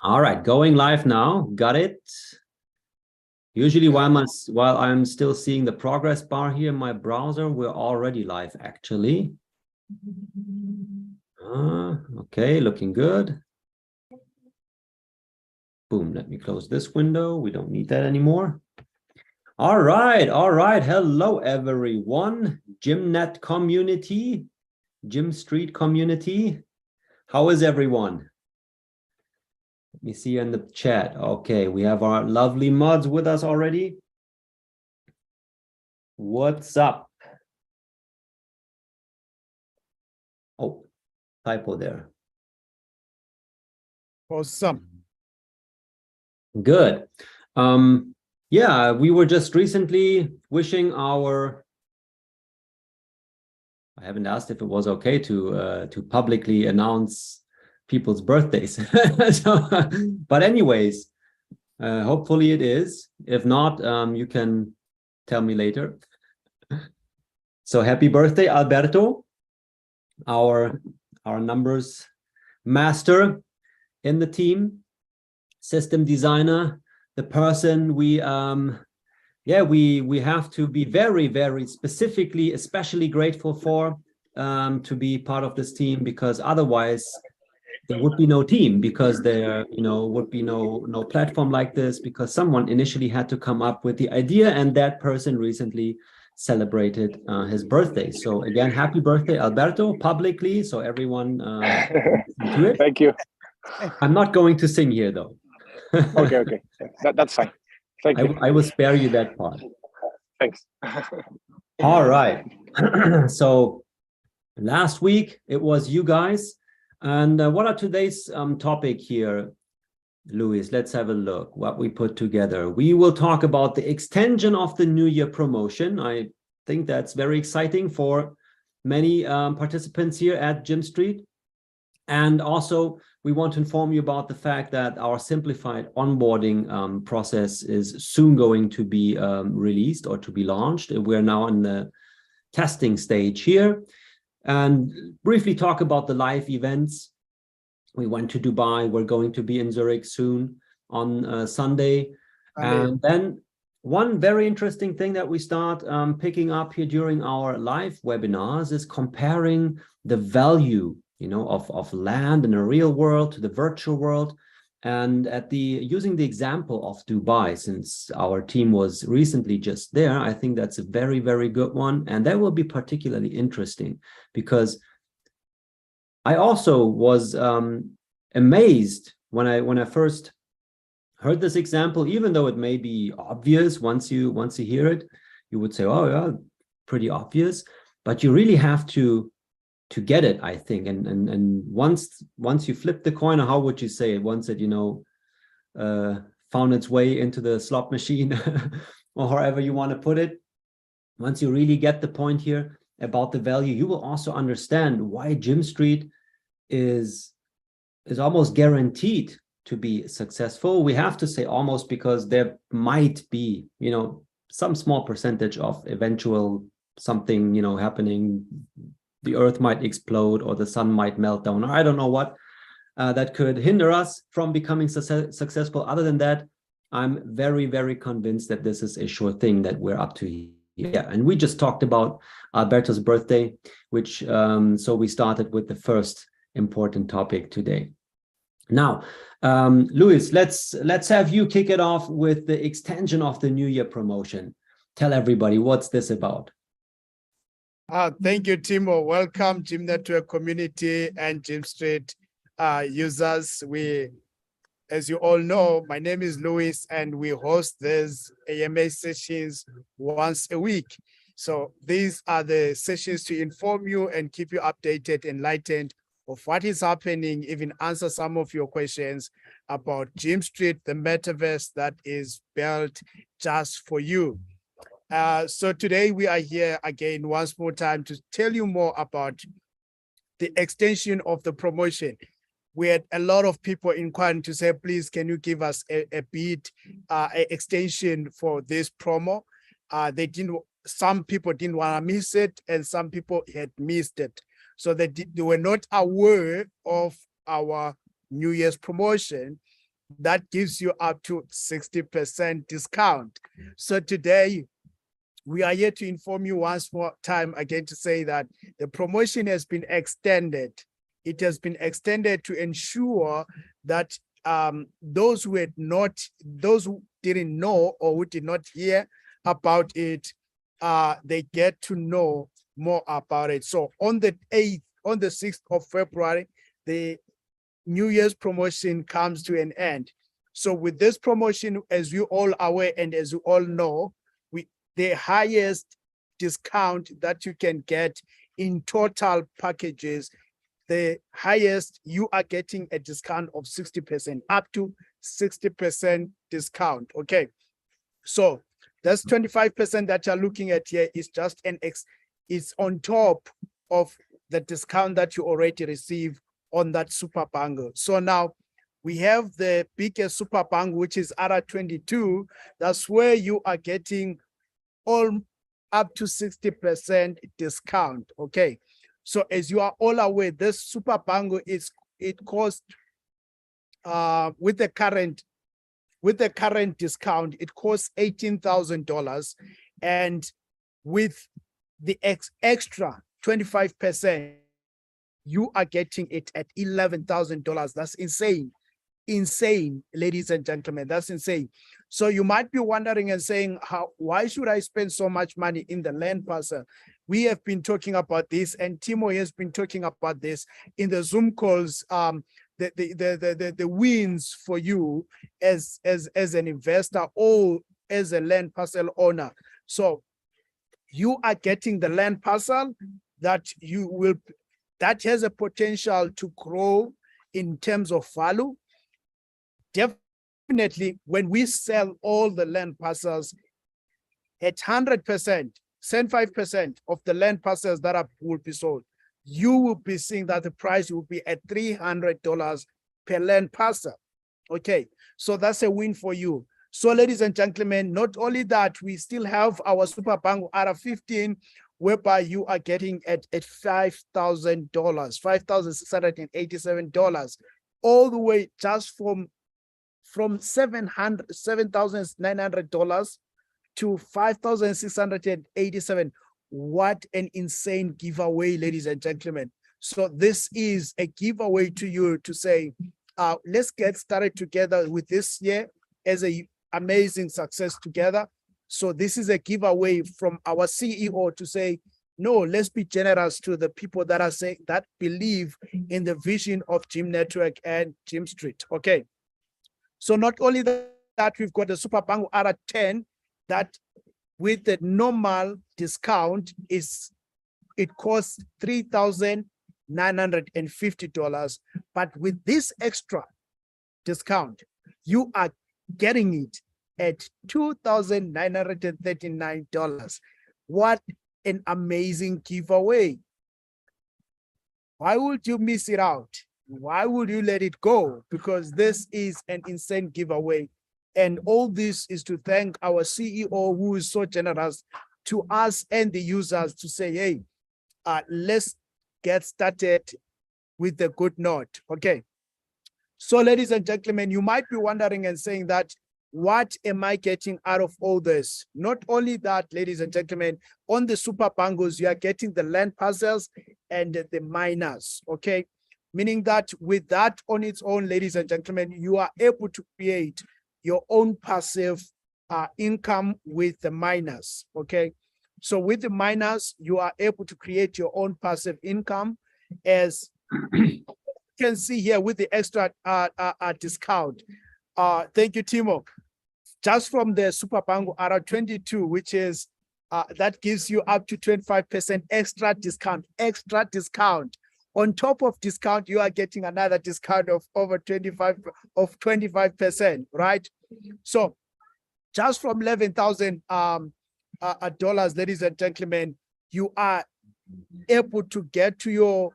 All right, going live now. Got it. Usually while I'm still seeing the progress bar here in my browser, we're already live actually. Okay, looking good. Boom, let me close this window. We don't need that anymore. All right. Hello, everyone. GymNet community, Gym Street community. How is everyone? Let me see in the chat. Okay, we have our lovely mods with us already. What's up? Oh, typo there. Awesome. Good. Yeah, we were just recently wishing our, I haven't asked if it was okay to publicly announce people's birthdays. But anyways, hopefully it is. If not, you can tell me later. So happy birthday, Alberto, our numbers master in the team, system designer, the person we have to be very, very specifically, especially grateful for to be part of this team, because otherwise there would be no team, because there would be no platform like this, because someone initially had to come up with the idea, and that person recently celebrated his birthday. So again, happy birthday, Alberto, publicly, so everyone do it. Thank you. I'm not going to sing here though. Okay. That's fine. Thank you. I will spare you that part. Thanks. All right. So last week it was you guys. And what are today's topic here, Luis? Let's have a look what we put together. We will talk about the extension of the New Year promotion. I think that's very exciting for many participants here at Gym Street. And also, we want to inform you about the fact that our simplified onboarding process is soon going to be released or to be launched. We're now in the testing stage here. And briefly talk about the live events. We went to Dubai. We're going to be in Zurich soon on Sunday. And then one very interesting thing that we start picking up here during our live webinars is comparing the value of land in the real world to the virtual world. And using the example of Dubai, since our team was recently just there, I think that's a very, very good one. And that will be particularly interesting, because I also was amazed when I first heard this example, even though it may be obvious once you hear it, you would say, oh yeah, pretty obvious, but you really have to get it, I think. And once you flip the coin, or how would you say it, once it found its way into the slot machine or however you want to put it, once you really get the point here about the value, you will also understand why Gym Street is almost guaranteed to be successful. We have to say almost, because there might be some small percentage of eventual something happening. The earth might explode, or the sun might melt down, or I don't know what that could hinder us from becoming successful. Other than that, I'm very, very convinced that this is a sure thing that we're up to here. Yeah, and we just talked about Alberto's birthday, which so we started with the first important topic today. Now, Luis, let's have you kick it off with the extension of the New Year promotion. Tell everybody, what's this about? Thank you, Timo. Welcome, Gym Network community and Gym Street users. As you all know, my name is Luis, and we host these AMA sessions once a week. So these are the sessions to inform you and keep you updated, enlightened of what is happening, even answer some of your questions about Gym Street, the metaverse that is built just for you. So today we are here again once more time to tell you more about the extension of the promotion. We had a lot of people inquiring to say, please, can you give us a bit extension for this promo? Some people didn't want to miss it, and some people had missed it. So they were not aware of our New Year's promotion. that gives you up to 60% discount. So today, we are here to inform you once more time again to say that the promotion has been extended. It has been extended to ensure that those who didn't know or who did not hear about it, they get to know more about it. So on the 8th, on the 6th of February, the New Year's promotion comes to an end. So with this promotion, as you all are aware and as you all know, the highest discount that you can get in total packages, the highest you are getting a discount of 60%, up to 60% discount. Okay, so that's 25% that you're looking at here is just it's on top of the discount that you already receive on that super bundle. So now we have the biggest super bundle, which is R22. That's where you are getting all up to 60% discount. Okay, so as you are all aware, this super bundle it costs with the current discount, it costs $18,000, and with the extra 25%, you are getting it at $11,000. That's insane, ladies and gentlemen. That's insane. So you might be wondering and saying, why should I spend so much money in the land parcel? We have been talking about this, and Timo has been talking about this in the Zoom calls. The wins for you as an investor or as a land parcel owner. So you are getting the land parcel that has a potential to grow in terms of value. Definitely, when we sell all the land parcels at 100%, 75% of the land parcels that will be sold, you will be seeing that the price will be at $300 per land parcel. Okay, so that's a win for you. So, ladies and gentlemen, not only that, we still have our super bundle R15, whereby you are getting at $5,000, $5,687, all the way just from $7,900 to $5,687. What an insane giveaway, ladies and gentlemen. So this is a giveaway to you to say, let's get started together with this year as a amazing success together. So this is a giveaway from our CEO to say, no, let's be generous to the people that are saying that believe in the vision of Gym Network and Gym Street. Okay. So not only that, we've got the Super Bundle R10 that with the normal discount it costs $3,950, but with this extra discount, you are getting it at $2,939. What an amazing giveaway. Why would you miss it out? Why would you let it go? Because this is an insane giveaway. And all this is to thank our CEO, who is so generous to us and the users to say, hey, let's get started with the good note. Okay. So, ladies and gentlemen, you might be wondering and saying that, what am I getting out of all this? Not only that, ladies and gentlemen, on the super bundles, you are getting the land parcels and the miners. Okay. Meaning that with that on its own, ladies and gentlemen, you are able to create your own passive income with the miners. Okay. So with the miners, you are able to create your own passive income, as you can see here with the extra discount. Thank you, Timo. Just from the Super Bundle R22, which is that gives you up to 25% extra discount. On top of discount, you are getting another discount of over 25%, right? So just from $11,000, ladies and gentlemen, you are able to get to your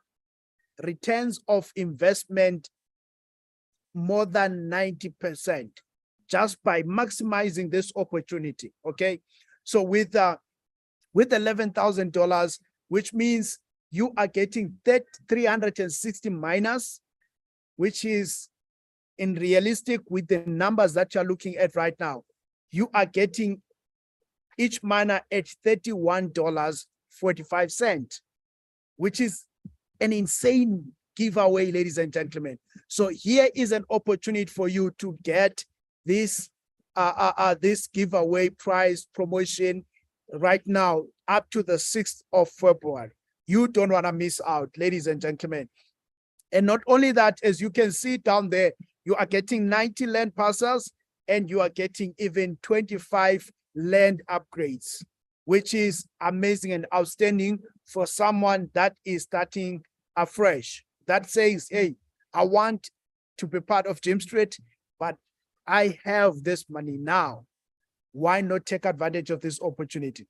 returns of investment more than 90% just by maximizing this opportunity. Okay, so with $11,000, which means you are getting 360 minus, which is in realistic with the numbers that you're looking at right now, you are getting each miner at $31.45, which is an insane giveaway, ladies and gentlemen. So here is an opportunity for you to get this this giveaway prize promotion right now up to the 6th of February. You don't want to miss out, ladies and gentlemen. And not only that, as you can see down there, you are getting 90 land parcels and you are getting even 25 land upgrades, which is amazing and outstanding for someone that is starting afresh, that says, hey, I want to be part of Jim Street, but I have this money now. Why not take advantage of this opportunity?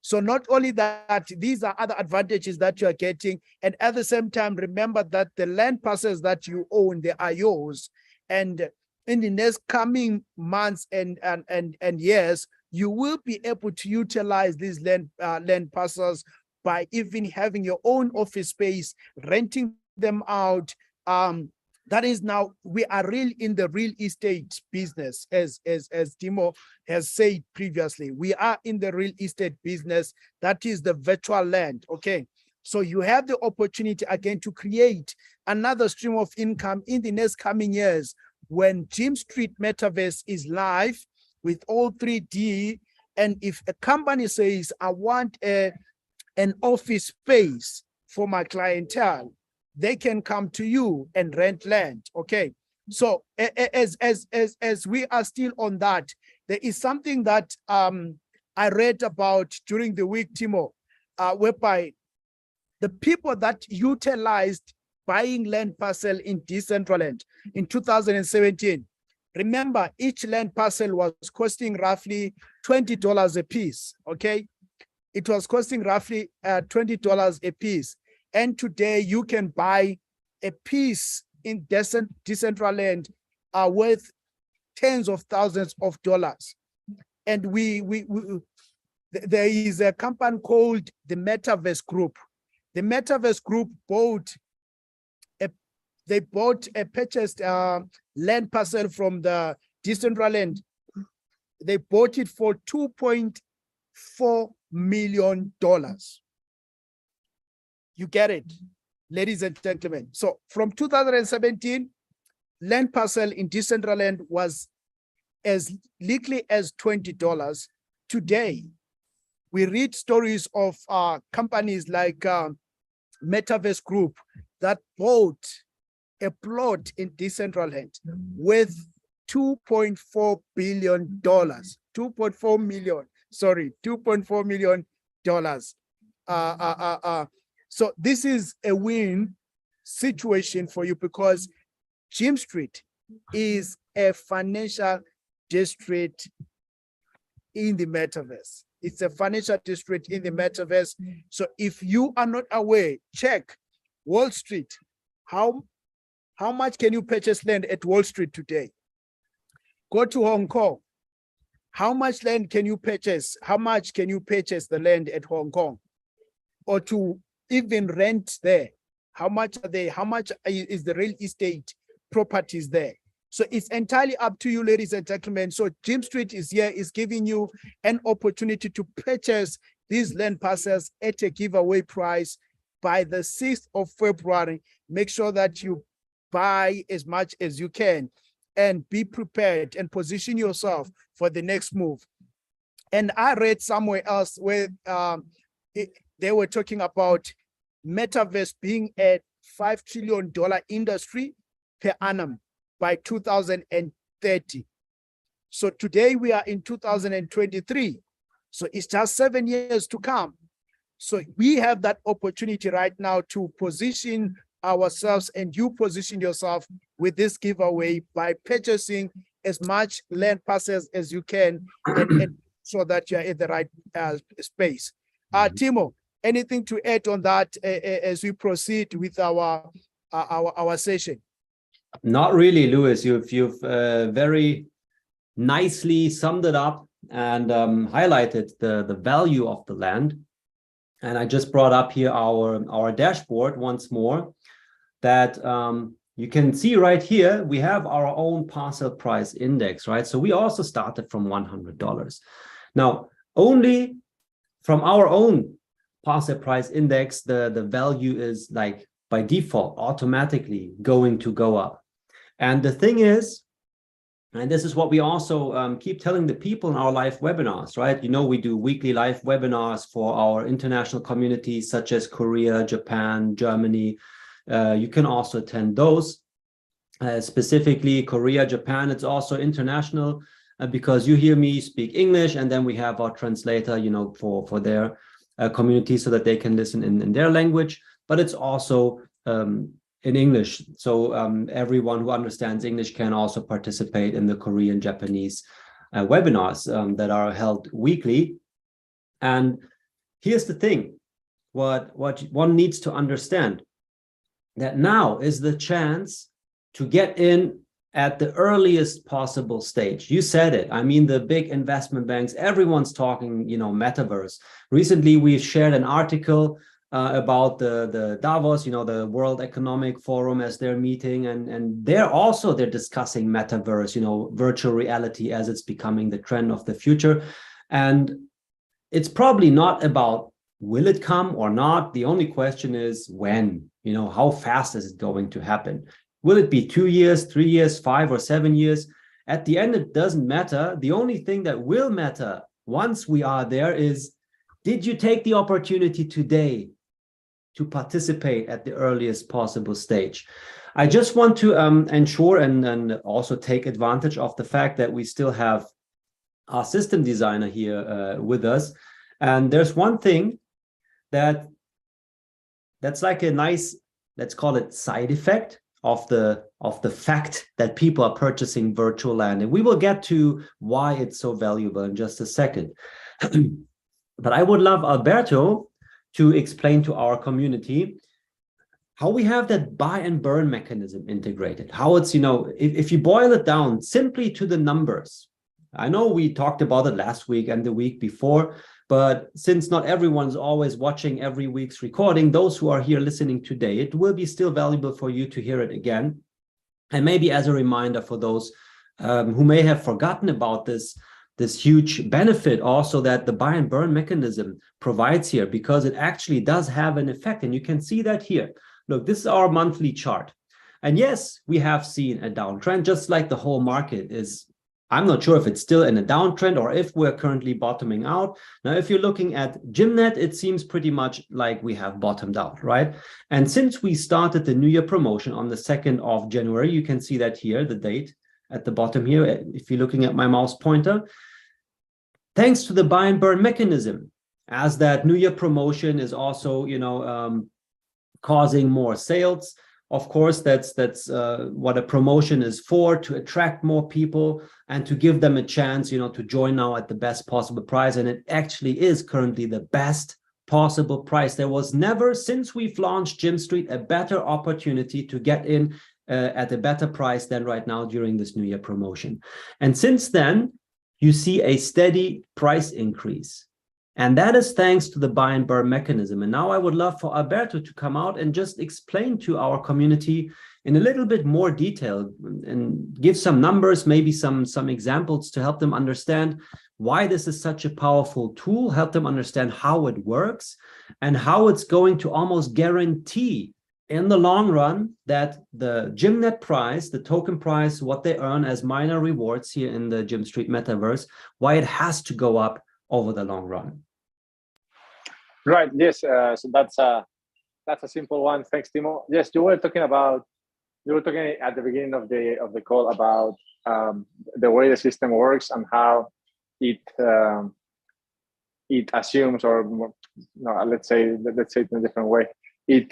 So not only that, these are other advantages that you are getting. And at the same time, remember that the land parcels that you own, they are yours. And in the next coming months and years, you will be able to utilize these land parcels by even having your own office space, renting them out. That is now, we are really in the real estate business, as Timo has said previously. We are in the real estate business. That is the virtual land, okay? So you have the opportunity again to create another stream of income in the next coming years when Jim Street Metaverse is live with all 3D. And if a company says, I want an office space for my clientele, they can come to you and rent land. Okay. So as we are still on that, there is something that I read about during the week, Timo, whereby the people that utilized buying land parcel in Decentraland in 2017, remember each land parcel was costing roughly $20 a piece. Okay. It was costing roughly $20 a piece. And today you can buy a piece in Decentraland worth tens of thousands of dollars. And there is a company called the Metaverse Group. The Metaverse Group purchased land parcel from the Decentraland. They bought it for $2.4 million. You get it, ladies and gentlemen. So from 2017, land parcel in Decentraland was as little as $20. Today, we read stories of companies like Metaverse Group that bought a plot in Decentraland with $2.4 billion, $2.4 million. So this is a win situation for you because Jim Street is a financial district in the metaverse. It's a financial district in the metaverse. So if you are not aware, check Wall Street. How much can you purchase land at Wall Street today? Go to Hong Kong. How much land can you purchase? How much can you purchase the land at Hong Kong? Or to even rent there? How much are they? How much is the real estate properties there? So it's entirely up to you, ladies and gentlemen. So Jim Street is here, is giving you an opportunity to purchase these land parcels at a giveaway price by the 6th of February. Make sure that you buy as much as you can and be prepared and position yourself for the next move. And I read somewhere else where they were talking about metaverse being a $5 trillion industry per annum by 2030. So today we are in 2023. So it's just 7 years to come. So we have that opportunity right now to position ourselves, and you position yourself with this giveaway by purchasing as much land parcels as you can and so that you're in the right space. Timo, anything to add on that as we proceed with our session? Not really, Louis. You've very nicely summed it up and highlighted the value of the land. And I just brought up here our dashboard once more, that you can see right here, we have our own parcel price index, right? So we also started from $100. Now, only from our own parcel price index, the value is like by default automatically going to go up. And the thing is, and this is what we also keep telling the people in our live webinars, right? You know, we do weekly live webinars for our international communities such as Korea, Japan, Germany. You can also attend those. Specifically Korea, Japan, it's also international because you hear me speak English, and then we have our translator, you know, for their community so that they can listen in their language, but it's also in English. So everyone who understands English can also participate in the Korean, Japanese webinars that are held weekly. And here's the thing, what one needs to understand, that now is the chance to get in at the earliest possible stage. You said it. I mean, the big investment banks, everyone's talking, you know, metaverse. Recently, we shared an article about the Davos, you know, the World Economic Forum as they're meeting, and they're discussing metaverse, you know, virtual reality as it's becoming the trend of the future. And it's probably not about will it come or not. The only question is when, you know, how fast is it going to happen? Will it be 2 years, 3 years, 5 or 7 years? At the end, it doesn't matter. The only thing that will matter once we are there is, did you take the opportunity today to participate at the earliest possible stage? I just want to ensure and also take advantage of the fact that we still have our system designer here with us. And there's one thing that's like a nice, let's call it side effect of the fact that people are purchasing virtual land. And we will get to why it's so valuable in just a second. But I would love Alberto to explain to our community how we have that buy and burn mechanism integrated, how it's, you know, if you boil it down simply to the numbers. I know we talked about it last week and the week before, but since not everyone's always watching every week's recording, those who are here listening today, it will be still valuable for you to hear it again. And maybe as a reminder for those who may have forgotten about this huge benefit also that the buy and burn mechanism provides here, because it actually does have an effect. And you can see that here. Look, this is our monthly chart. And yes, we have seen a downtrend, just like the whole market is. I'm not sure if it's still in a downtrend or if we're currently bottoming out. Now, if you're looking at Gymnet, it seems pretty much like we have bottomed out, right? And since we started the New Year promotion on the 2nd of January, you can see that here, the date at the bottom here, if you're looking at my mouse pointer, thanks to the buy and burn mechanism, as that New Year promotion is also, you know, causing more sales. Of course, that's what a promotion is for, to attract more people and to give them a chance, you know, to join now at the best possible price. And it actually is currently the best possible price. There was never, since we've launched Gym Street, a better opportunity to get in at a better price than right now during this New Year promotion. And since then, you see a steady price increase. And that is thanks to the buy and burn mechanism. And now I would love for Alberto to come out and just explain to our community in a little bit more detail and give some numbers, maybe some examples to help them understand why this is such a powerful tool, help them understand how it works and how it's going to almost guarantee in the long run that the Gymnet price, the token price, what they earn as minor rewards here in the Gym Street metaverse, why it has to go up over the long run. Right. Yes. So that's a simple one. Thanks, Timo. Yes, you were talking at the beginning of the call about the way the system works and how it assumes, or no, let's say it in a different way. It's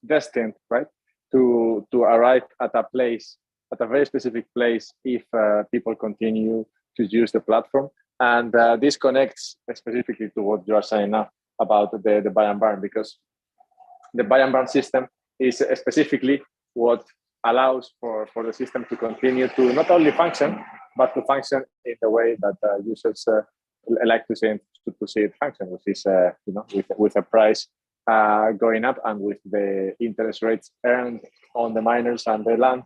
destined, right, to arrive at a place, at a very specific place, if people continue to use the platform. And this connects specifically to what you are saying now about the buy and burn, because the buy and burn system is specifically what allows for the system to continue to not only function, but to function in the way that users like to see it function, which is with a price going up, and with the interest rates earned on the miners and the land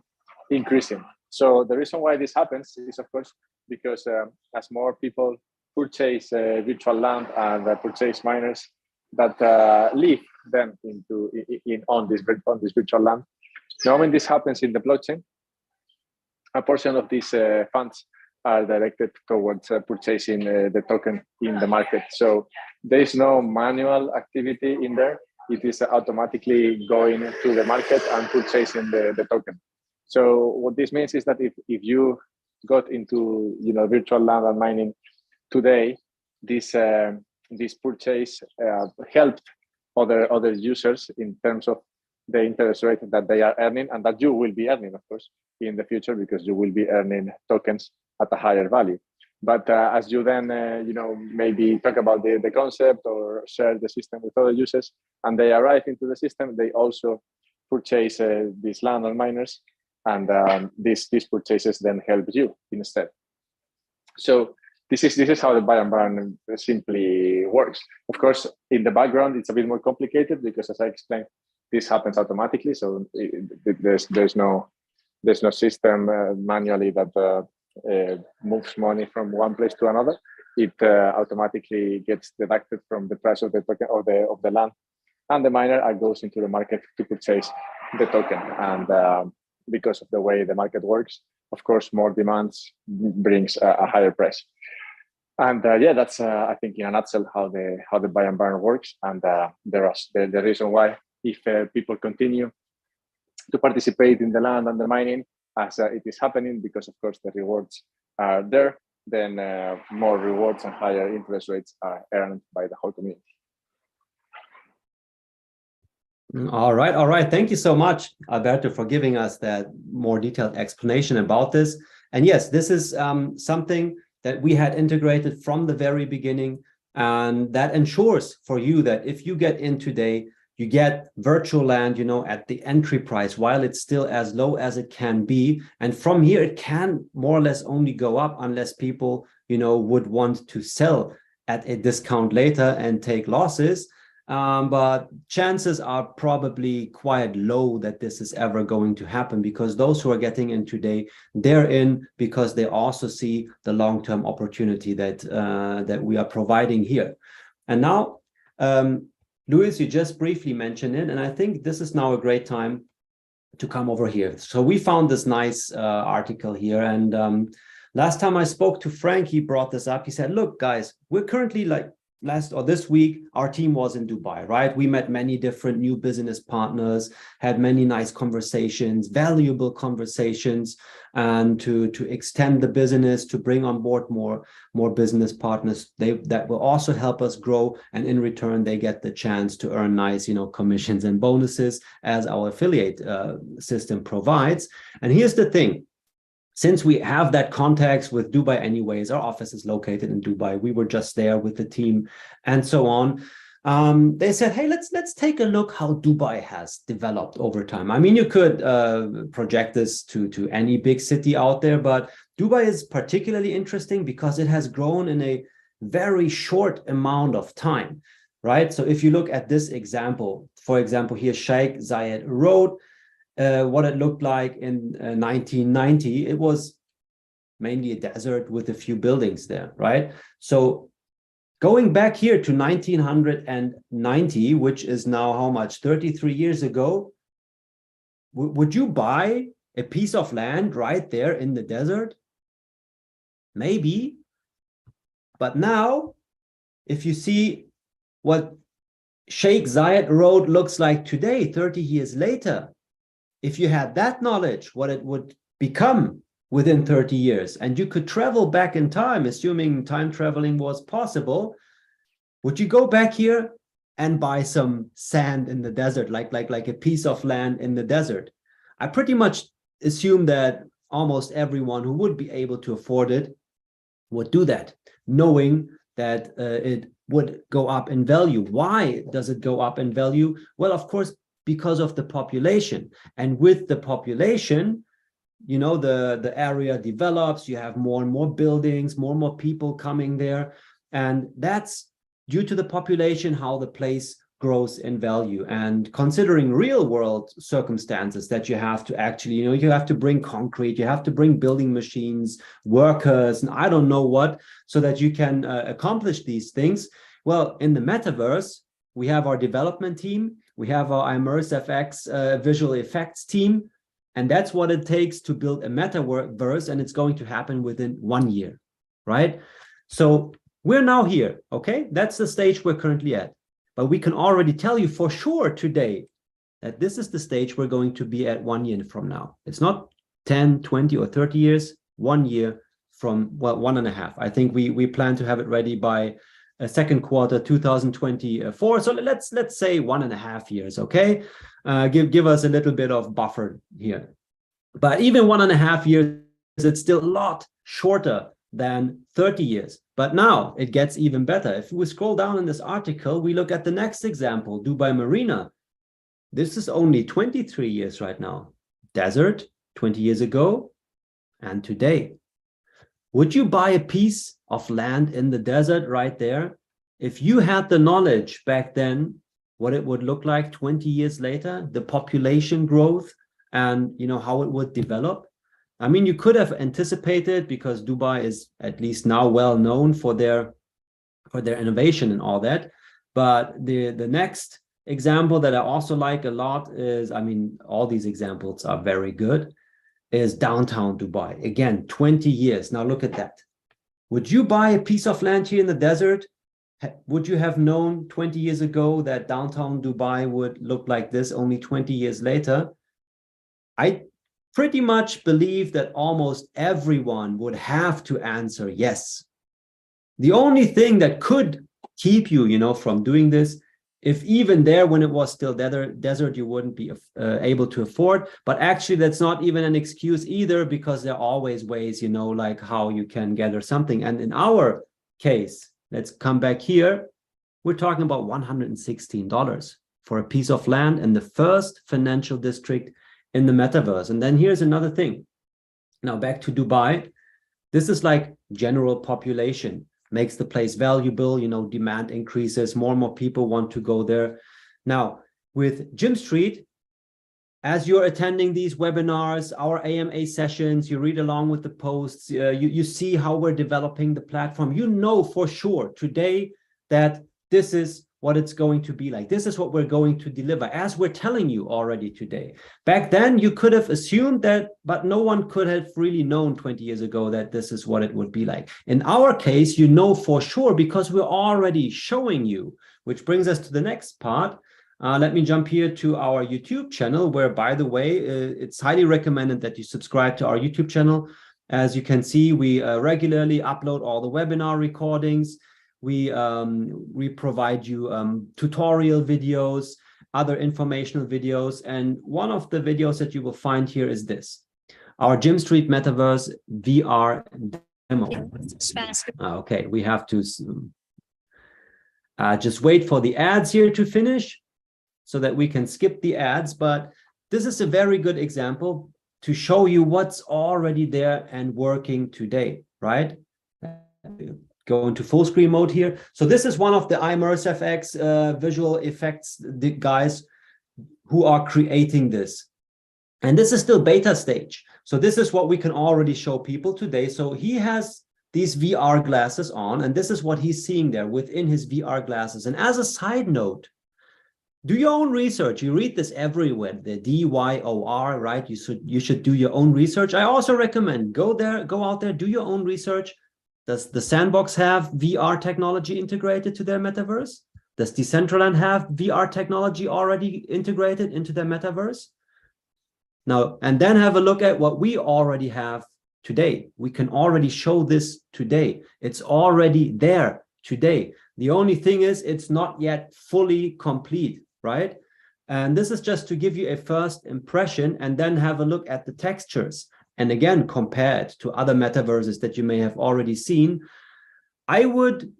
increasing. So the reason why this happens is, of course, because as more people purchase virtual land and purchase miners that live then on this virtual land. Now, when this happens in the blockchain, a portion of these funds are directed towards purchasing the token in the market. So there is no manual activity in there. It is automatically going to the market and purchasing the token. So what this means is that if you got into virtual land and mining today, this purchase helped other users in terms of the interest rate that they are earning, and that you will be earning, of course, in the future, because you will be earning tokens at a higher value. But as you then, maybe talk about the concept or share the system with other users, and they arrive into the system, they also purchase these land or miners, and these purchases then help you instead. So this is how the buy and burn simply works. Of course, in the background, it's a bit more complicated because, as I explained, this happens automatically. So there's no system manually that moves money from one place to another. It automatically gets deducted from the price of the token of the land, and the miner goes into the market to purchase the token. And because of the way the market works, of course, more demands brings a higher price. And that's I think in a nutshell how the buy and burn works. And the reason why, if people continue to participate in the land and the mining as it is happening, because of course the rewards are there, then more rewards and higher interest rates are earned by the whole community. All right. Thank you so much, Alberto, for giving us that more detailed explanation about this. And yes, this is something that we had integrated from the very beginning, and that ensures for you that if you get in today, you get virtual land, at the entry price, while it's still as low as it can be. And from here, it can more or less only go up unless people, would want to sell at a discount later and take losses. But chances are probably quite low that this is ever going to happen, because those who are getting in today, they're in because they also see the long-term opportunity that we are providing here. And now, Luis, you just briefly mentioned it, and I think this is now a great time to come over here. So we found this nice article here, and last time I spoke to Frank, he brought this up. He said, look, guys, we're currently this week, our team was in Dubai, right? We met many different new business partners, had many nice conversations, valuable conversations, and to extend the business, to bring on board more business partners that will also help us grow. And in return, they get the chance to earn nice, commissions and bonuses as our affiliate system provides. And here's the thing. Since we have that context with Dubai anyways, our office is located in Dubai. We were just there with the team and so on. They said, hey, let's take a look how Dubai has developed over time. I mean, you could project this to any big city out there, but Dubai is particularly interesting because it has grown in a very short amount of time, right? So if you look at this example, for example, here, Sheikh Zayed Road, what it looked like in 1990, it was mainly a desert with a few buildings there, right? So going back here to 1990, which is now how much, 33 years ago, would you buy a piece of land right there in the desert? Maybe. But now, if you see what Sheikh Zayed Road looks like today, 30 years later, if you had that knowledge, what it would become within 30 years, and you could travel back in time, assuming time traveling was possible, would you go back here and buy some sand in the desert, like a piece of land in the desert? I pretty much assume that almost everyone who would be able to afford it would do that, knowing that it would go up in value. Why does it go up in value? Well, of course, because of the population. And with the population, the area develops, you have more and more buildings, more and more people coming there. And that's due to the population, how the place grows in value. And considering real world circumstances that you have to actually, you have to bring concrete, you have to bring building machines, workers, and I don't know what, so that you can accomplish these things. Well, in the metaverse, we have our development team, we have our ImmerseFX visual effects team, and that's what it takes to build a metaverse, and it's going to happen within 1 year, right? So we're now here, okay? That's the stage we're currently at. But we can already tell you for sure today that this is the stage we're going to be at 1 year from now. It's not 10, 20, or 30 years, 1 year from, well, 1.5. I think we plan to have it ready by second quarter 2024. So let's say 1.5 years, okay? Give us a little bit of buffer here. But even 1.5 years, it's still a lot shorter than 30 years. But now it gets even better. If we scroll down in this article, we look at the next example, Dubai Marina. This is only 23 years right now. Desert, 20 years ago, and today. Would you buy a piece of land in the desert right there? If you had the knowledge back then, what it would look like 20 years later, the population growth, and how it would develop? I mean, you could have anticipated, because Dubai is at least now well known for their innovation and all that. But the next example that I also like a lot is, I mean, all these examples are very good, is downtown Dubai. Again, 20 years. Now look at that. Would you buy a piece of land here in the desert? Would you have known 20 years ago that downtown Dubai would look like this only 20 years later? I pretty much believe that almost everyone would have to answer yes. The only thing that could keep you, from doing this, if even there when it was still desert, you wouldn't be able to afford. But actually, that's not even an excuse either, because there are always ways, like how you can gather something. And in our case, let's come back here. We're talking about $116 for a piece of land in the first financial district in the metaverse. And then here's another thing. Now back to Dubai. This is like general population, makes the place valuable, demand increases, more and more people want to go there. Now with Gym Street, as you're attending these webinars, our AMA sessions, you read along with the posts, you see how we're developing the platform, for sure today that this is what it's going to be like. This is what we're going to deliver, as we're telling you already today. Back then, you could have assumed that, but no one could have really known 20 years ago that this is what it would be like. In our case, for sure, because we're already showing you, which brings us to the next part. Let me jump here to our YouTube channel, where, by the way, it's highly recommended that you subscribe to our YouTube channel. As you can see, we regularly upload all the webinar recordings. We provide you tutorial videos, other informational videos. And one of the videos that you will find here is this, our Gym Street Metaverse VR demo. Okay, we have to just wait for the ads here to finish so that we can skip the ads. But this is a very good example to show you what's already there and working today, right? Go into full screen mode here. So this is one of the ImmerseFX visual effects guys who are creating this. And this is still beta stage. So this is what we can already show people today. So he has these VR glasses on, and this is what he's seeing there within his VR glasses. And as a side note, do your own research. You read this everywhere, the DYOR, right? You should do your own research. I also recommend go out there, do your own research. Does the Sandbox have VR technology integrated to their metaverse? Does Decentraland have VR technology already integrated into their metaverse? Now, and then have a look at what we already have today. We can already show this today. It's already there today. The only thing is it's not yet fully complete, right? And this is just to give you a first impression, and then have a look at the textures. And again, compare it to other metaverses that you may have already seen. I would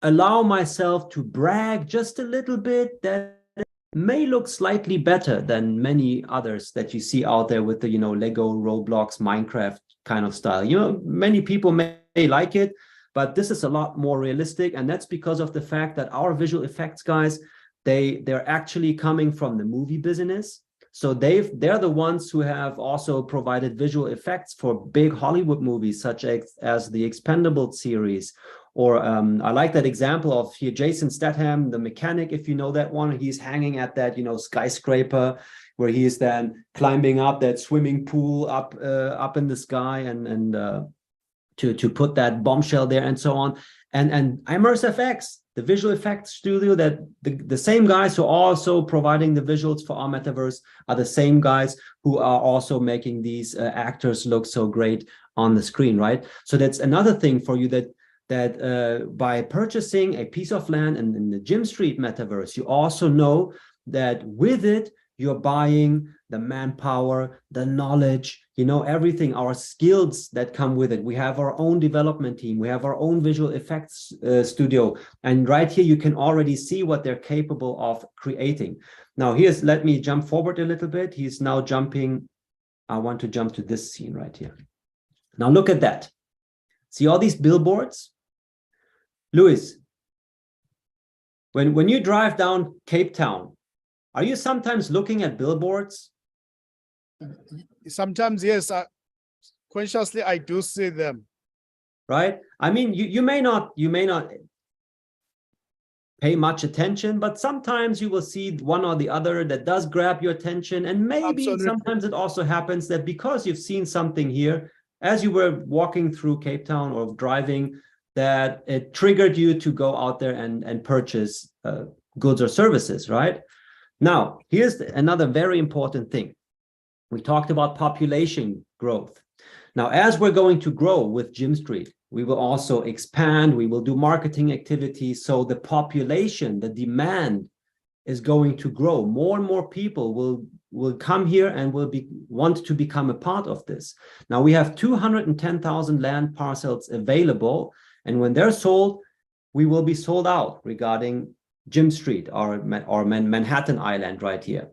allow myself to brag just a little bit that it may look slightly better than many others that you see out there with the, Lego, Roblox, Minecraft kind of style. Many people may like it, but this is a lot more realistic. And that's because of the fact that our visual effects guys they're actually coming from the movie business. So they're the ones who have also provided visual effects for big Hollywood movies, such as the Expendables series. Or I like that example of here, Jason Statham, the mechanic, if you know that one. He's hanging at that, skyscraper, where he is then climbing up that swimming pool up in the sky and to put that bombshell there and so on. And Immerse FX, the visual effects studio, that the same guys who are also providing the visuals for our metaverse are the same guys who are also making these actors look so great on the screen, right? So that's another thing for you, that by purchasing a piece of land in the Gym Street metaverse, you also know that with it, you're buying the manpower, the knowledge, everything, our skills that come with it. We have our own development team. We have our own visual effects studio. And right here, you can already see what they're capable of creating. Now, let me jump forward a little bit. He's now jumping. I want to jump to this scene right here. Now, look at that. See all these billboards? Luis, when you drive down Cape Town, are you sometimes looking at billboards? Sometimes, yes. Consciously, I do see them. Right? I mean, you may not pay much attention, but sometimes you will see one or the other that does grab your attention. And maybe Absolutely. Sometimes it also happens that because you've seen something here, as you were walking through Cape Town or driving, that it triggered you to go out there and purchase goods or services, right? Now, here's another very important thing. We talked about population growth. Now, as we're going to grow with Gym Street, we will also expand, we will do marketing activities. So the population, the demand is going to grow. More and more people will come here and want to become a part of this. Now, we have 210,000 land parcels available. And when they're sold, we will be sold out regarding Gym Street or Manhattan Island right here,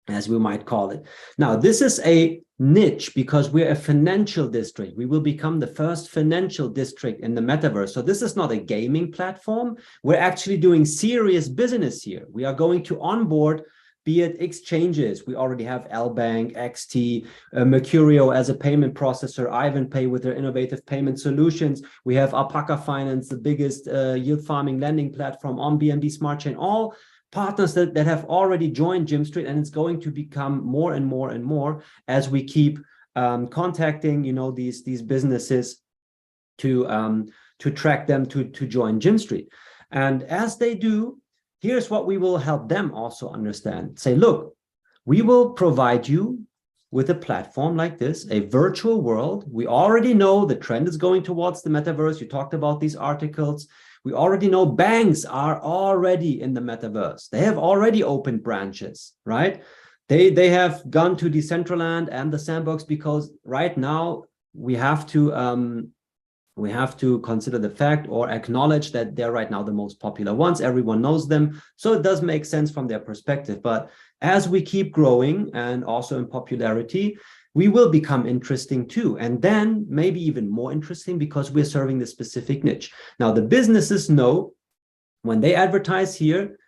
as we might call it. Now, this is a niche because we're a financial district. We will become the first financial district in the metaverse. So this is not a gaming platform. We're actually doing serious business here. We are going to onboard, be it exchanges. We already have LBank, XT, Mercurio as a payment processor, IvanPay with their innovative payment solutions. We have Alpaca Finance, the biggest yield farming lending platform on BNB Smart Chain, all partners that have already joined Gym Street, and it's going to become more and more and more as we keep contacting, these businesses to track them to join Gym Street. And as they do, here's what we will help them also understand. Say, look, we will provide you with a platform like this, a virtual world. We already know the trend is going towards the metaverse. You talked about these articles. We already know banks are already in the metaverse. They have already opened branches, right? They have gone to Decentraland and the Sandbox because right now we have to consider the fact or acknowledge that they're right now the most popular ones. Everyone knows them. So it does make sense from their perspective. But as we keep growing and also in popularity, we will become interesting too. And then maybe even more interesting because we're serving the specific niche. Now, the businesses know when they advertise here,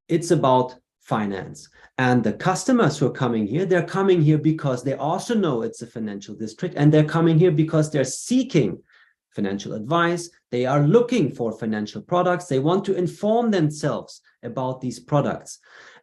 it's about finance. And the customers who are coming here, they're coming here because they also know it's a financial district, and they're coming here because they're seeking financial advice. They are looking for financial products. They want to inform themselves about these products.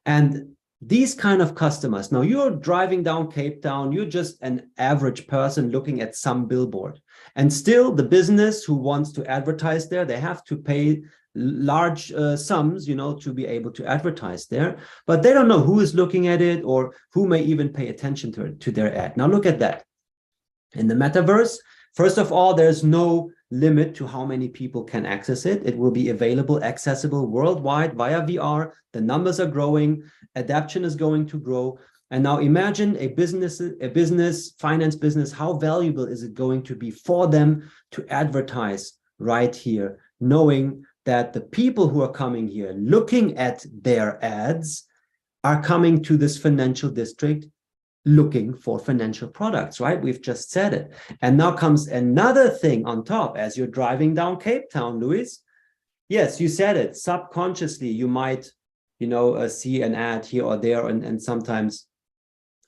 And these kind of customers, now you're driving down Cape Town, you're just an average person looking at some billboard. And still the business who wants to advertise there, they have to pay large sums, to be able to advertise there. But they don't know who is looking at it or who may even pay attention to their ad. Now look at that. In the metaverse, first of all, there's no limit to how many people can access it. It will be available, accessible worldwide via VR. The numbers are growing. Adoption is going to grow. And now imagine a finance business, how valuable is it going to be for them to advertise right here, knowing that the people who are coming here, looking at their ads, are coming to this financial district looking for financial products, right? We've just said it. And now comes another thing on top as you're driving down Cape Town, Luis. Yes, you said it. Subconsciously, you might see an ad here or there and sometimes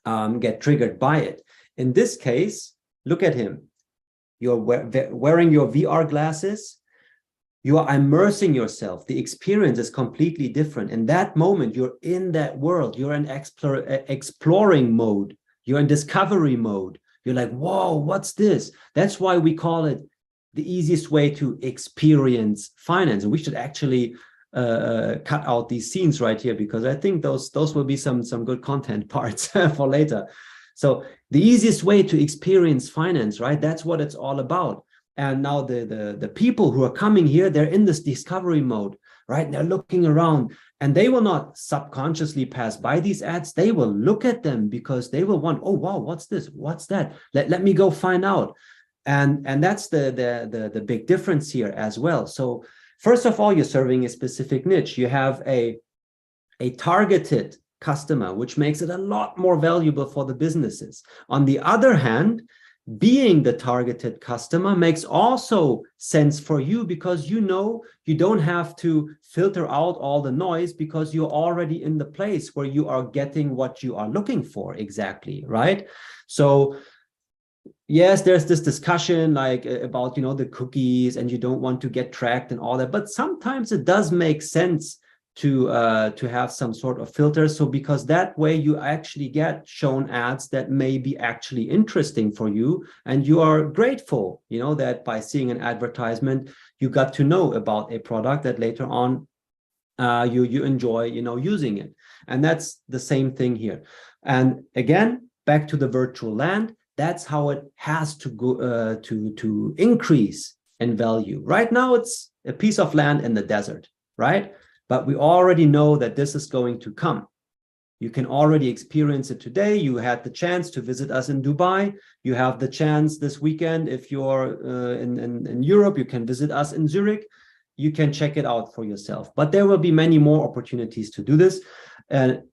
get triggered by it. In this case, look at him. You're wearing your VR glasses. You are immersing yourself. The experience is completely different. In that moment, you're in that world. You're in exploring mode. You're in discovery mode. You're like, whoa, what's this? That's why we call it the easiest way to experience finance. And we should actually cut out these scenes right here, because I think those will be some good content parts for later. So the easiest way to experience finance, right? That's what it's all about. And now the people who are coming here, they're in this discovery mode, right? They're looking around, and they will not subconsciously pass by these ads. They will look at them because they will want, oh, wow, what's this? What's that? Let me go find out. And that's the big difference here as well. So first of all, you're serving a specific niche. You have a targeted customer, which makes it a lot more valuable for the businesses. On the other hand, being the targeted customer makes also sense for you, because you don't have to filter out all the noise, because you're already in the place where you are getting what you are looking for exactly, right? So yes, there's this discussion like about the cookies, and you don't want to get tracked and all that, but sometimes it does make sense to have some sort of filter. So because that way you actually get shown ads that may be actually interesting for you, and you are grateful, that by seeing an advertisement, you got to know about a product that later on you enjoy, using it. And that's the same thing here. And again, back to the virtual land, that's how it has to go to increase in value. Right now, it's a piece of land in the desert, right? But we already know that this is going to come. You can already experience it today. You had the chance to visit us in Dubai. You have the chance this weekend, if you're in Europe, you can visit us in Zurich. You can check it out for yourself. But there will be many more opportunities to do this. And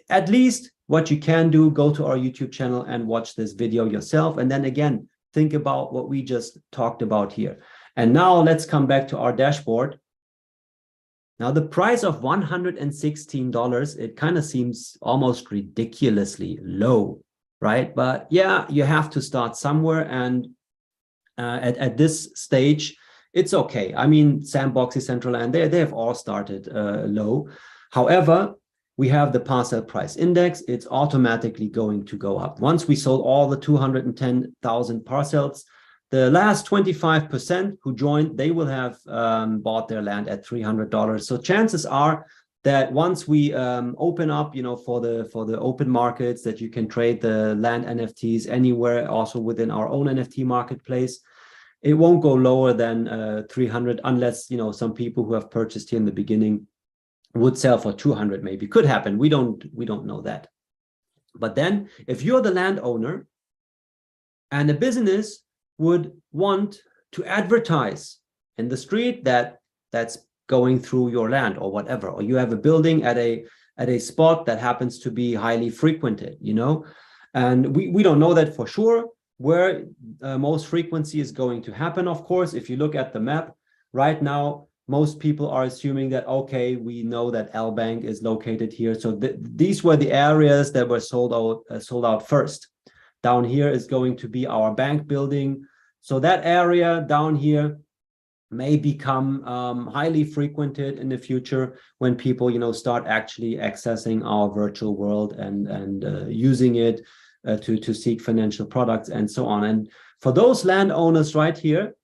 at least what you can do, go to our YouTube channel and watch this video yourself. And then again, think about what we just talked about here. And now let's come back to our dashboard. Now, the price of $116, it kind of seems almost ridiculously low, right? But yeah, you have to start somewhere. And at this stage, it's okay. I mean, Sandbox, Decentraland, they have all started low. However, we have the parcel price index. It's automatically going to go up. Once we sold all the 210,000 parcels, the last 25% who joined, they will have bought their land at $300. So chances are that once we open up, for the open markets, that you can trade the land NFTs anywhere, also within our own NFT marketplace, it won't go lower than 300, unless some people who have purchased here in the beginning would sell for 200. Maybe could happen. We don't know that. But then, if you're the landowner and a business would want to advertise in the street that's going through your land or whatever, or you have a building at a spot that happens to be highly frequented, and we don't know that for sure where most frequency is going to happen. Of course, if you look at the map right now, most people are assuming that, okay, we know that L Bank is located here. So these were the areas that were sold out first. Down here is going to be our bank building. So that area down here may become highly frequented in the future when people, start actually accessing our virtual world and using it to seek financial products and so on. And for those landowners right here,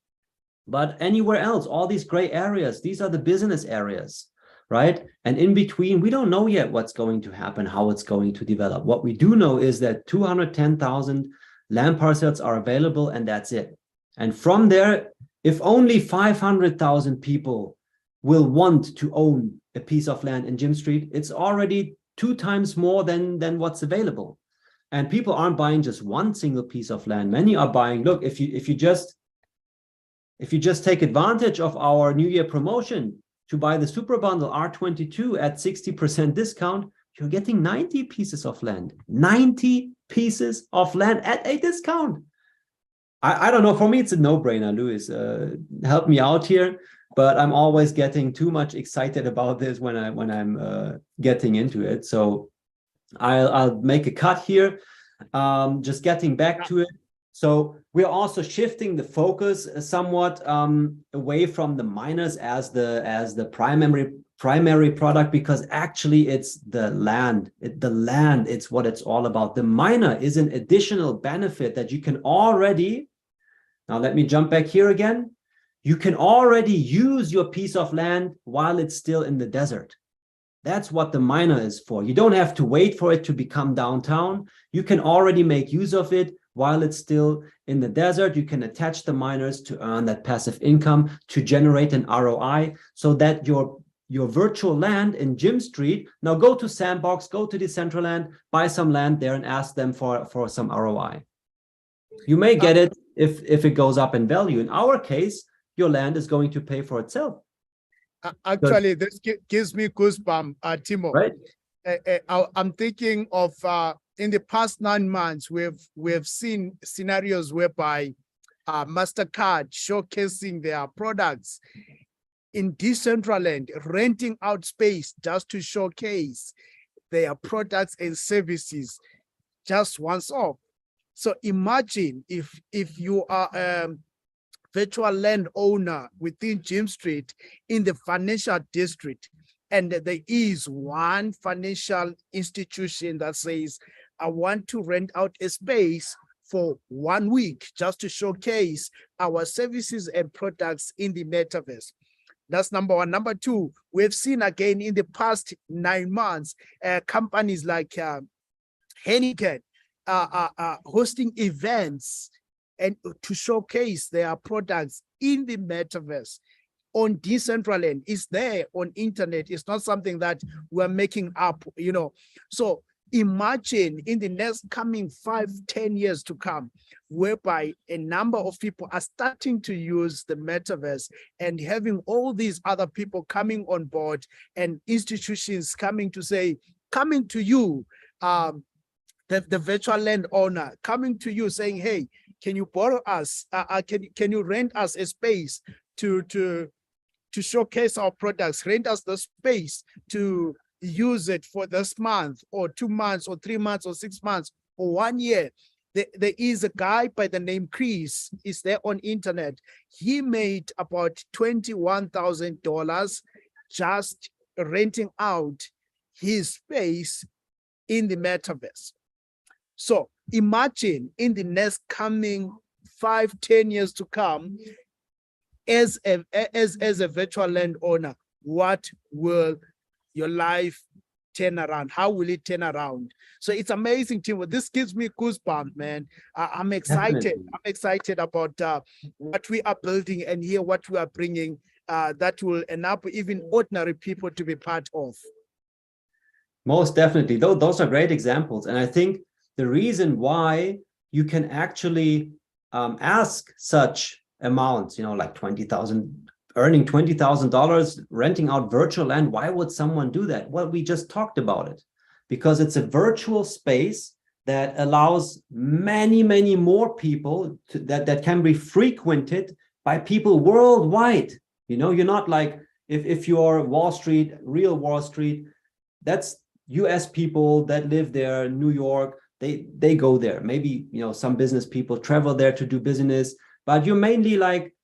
but anywhere else, all these gray areas, these are the business areas, right? And in between, we don't know yet what's going to happen, how it's going to develop. What we do know is that 210,000 land parcels are available, and that's it. And from there, if only 500,000 people will want to own a piece of land in Jim Street, it's already 2 times more than what's available. And people aren't buying just one single piece of land. Many are buying, look, if you just take advantage of our New Year promotion to buy the Super Bundle R22 at 60% discount, you're getting 90 pieces of land. 90 pieces of land at a discount. I don't know. For me, it's a no-brainer, Luis. Help me out here. but I'm always getting too much excited about this when I'm getting into it. So I'll make a cut here. Just getting back to it. So we're also shifting the focus somewhat away from the miners as the primary product, because actually it's the land. It's what it's all about. The miner is an additional benefit that you can already. Now let me jump back here again. You can already use your piece of land while it's still in the desert. That's what the miner is for. You don't have to wait for it to become downtown. You can already make use of it while it's still in the desert. You can attach the miners to earn that passive income, to generate an ROI, so that your virtual land in Jim Street, now go to Sandbox, go to Decentraland, buy some land there and ask them for some ROI. You may get it if it goes up in value. In our case, your land is going to pay for itself. Actually, this gives me goosebumps, Timo. Right. I'm thinking of in the past 9 months, we've seen scenarios whereby MasterCard showcasing their products in Decentraland, renting out space just to showcase their products and services just once off. So imagine if you are virtual land owner within Jim Street in the financial district, and there is one financial institution that says, I want to rent out a space for 1 week just to showcase our services and products in the metaverse. That's number one. Number two, we've seen again in the past 9 months, companies like Heineken hosting events and to showcase their products in the metaverse on Decentraland. Is there on internet. It's not something that we're making up, So imagine in the next coming 5-10 years to come, whereby a number of people are starting to use the metaverse and having all these other people coming on board and institutions coming to say, coming to you, the virtual land owner coming to you saying, hey, can you borrow us? Can you rent us a space to showcase our products? Rent us the space to use it for this month or 2 months or 3 months or 6 months or 1 year. There is a guy by the name Chris, is there on internet. He made about $21,000 just renting out his space in the metaverse. So imagine in the next coming 5-10 years to come, as a virtual land owner, what will your life turn around? How will it turn around? So it's amazing, Timo. This gives me goosebumps, man. I'm excited. Definitely. I'm excited about what we are building and here what we are bringing that will enable even ordinary people to be part of. Most definitely. Those are great examples. And I think the reason why you can actually ask such amounts, like earning $20,000, renting out virtual land, why would someone do that? Well, we just talked about it, because it's a virtual space that allows many, many more people that can be frequented by people worldwide. You're not like, if you're Wall Street, real Wall Street, that's US people that live there, New York, they go there. Maybe, some business people travel there to do business, but you're mainly like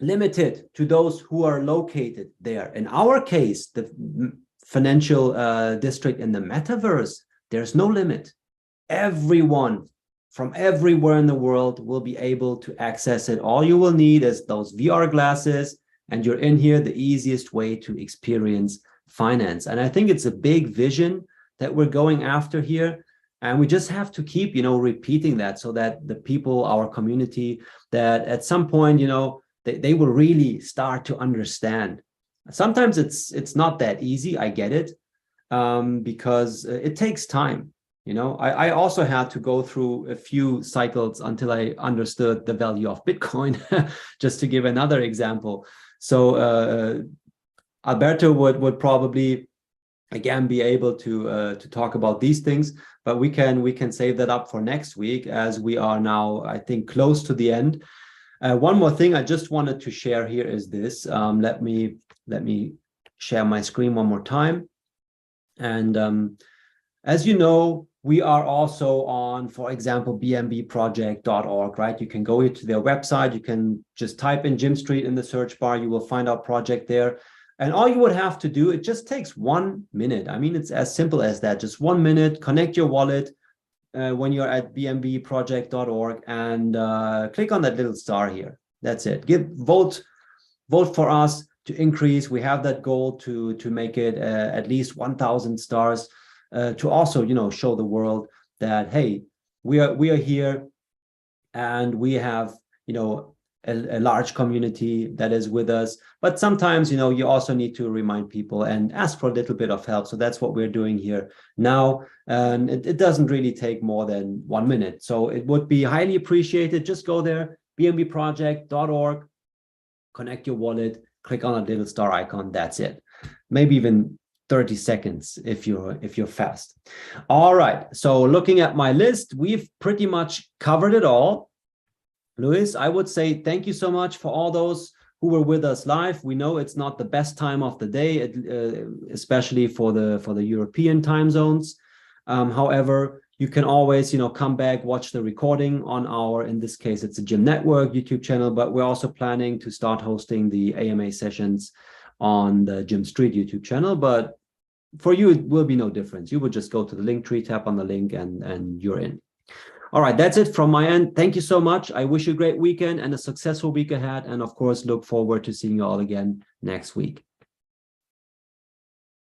limited to those who are located there. In our case, the financial district in the metaverse, there's no limit. Everyone from everywhere in the world will be able to access it. All you will need is those VR glasses, and you're in here, the easiest way to experience finance. And I think it's a big vision that we're going after here. And we just have to keep, repeating that, so that the people, our community, that at some point, they will really start to understand. Sometimes it's not that easy. I get it, because it takes time. I also had to go through a few cycles until I understood the value of Bitcoin, just to give another example. So Alberto would probably again be able to talk about these things, but we can save that up for next week, as we are now, I think, close to the end. One more thing I just wanted to share here is this. Let me share my screen one more time. And as you know, we are also on, for example, bmbproject.org, right? You can go to their website. You can just type in Jim Street in the search bar. You will find our project there. And all you would have to do, it just takes 1 minute. I mean, it's as simple as that. Just 1 minute, connect your wallet when you're at bmbproject.org and click on that little star here. That's it. Vote for us to increase. We have that goal to make it at least 1,000 stars. To also, show the world that, hey, we are here, and we have, a large community that is with us. But sometimes, you also need to remind people and ask for a little bit of help. So that's what we're doing here now. And it doesn't really take more than 1 minute. So it would be highly appreciated. Just go there, bmbproject.org, connect your wallet, click on a little star icon. That's it. Maybe even 30 seconds if you're fast. All right, so looking at my list, we've pretty much covered it all. Luis, I would say thank you so much for all those who were with us live. We know it's not the best time of the day, especially for the European time zones. However, you can always come back, watch the recording on our, in this case it's a Gym Network YouTube channel, but we're also planning to start hosting the AMA sessions on the Jim Street YouTube channel. But for you, it will be no difference. You would just go to the Linktree, tap on the link, and you're in. All right, that's it from my end. Thank you so much. I wish you a great weekend and a successful week ahead. And of course, look forward to seeing you all again next week.